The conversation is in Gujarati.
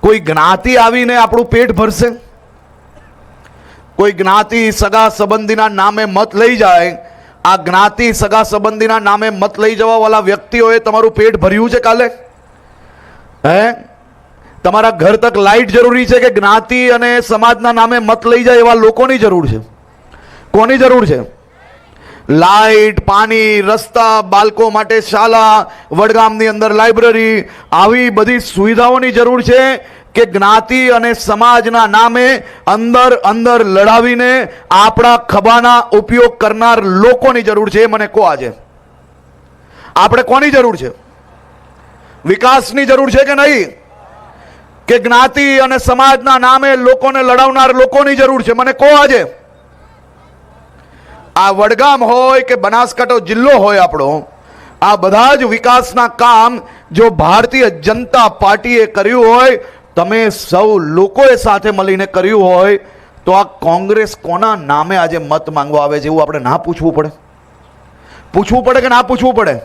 કોઈ જ્ઞાતિ આવીને આપણું પેટ ભરશે? કોઈ જ્ઞાતિ સગા સંબંધીના નામે મત લઈ જાય, આ જ્ઞાતિ સગા સંબંધીના નામે મત લઈ જવા વાળા વ્યક્તિઓએ તમારું પેટ ભર્યું છે કાલે? હે? તમારા ઘર તક લાઈટ જરૂરી છે કે જ્ઞાતિ અને સમાજના નામે મત લઈ જાય એવા લોકોની જરૂર છે? કોની જરૂર છે? લાઈટ, પાણી, રસ્તા, બાળકો માટે શાળા, વડગામની અંદર લાઇબ્રેરી, આવી બધી સુવિધાઓની જરૂર છે કે જ્ઞાતિ અને સમાજના નામે અંદર અંદર લડાવીને આપણા ખભાના ઉપયોગ કરનાર લોકોની જરૂર છે? મને કહો, આજે આપણે કોની જરૂર છે? વિકાસની જરૂર છે કે નહીં? કે જ્ઞાતિ અને સમાજના નામે લોકોને લડાવનાર લોકોની જરૂર છે? મને કહો આજે. આ વડગામ હોય કે બનાસકાંઠા જિલ્લો હોય આપણો, આ બધા જ વિકાસના કામ જો ભારતીય જનતા પાર્ટીએ કર્યું હોય, તમે સૌ લોકોએ સાથે મળીને કર્યું હોય, તો આ કોંગ્રેસ કોના નામે આજે મત માંગવા આવે છે એવું આપણે ના પૂછવું પડે? પૂછવું પડે કે ના પૂછવું પડે?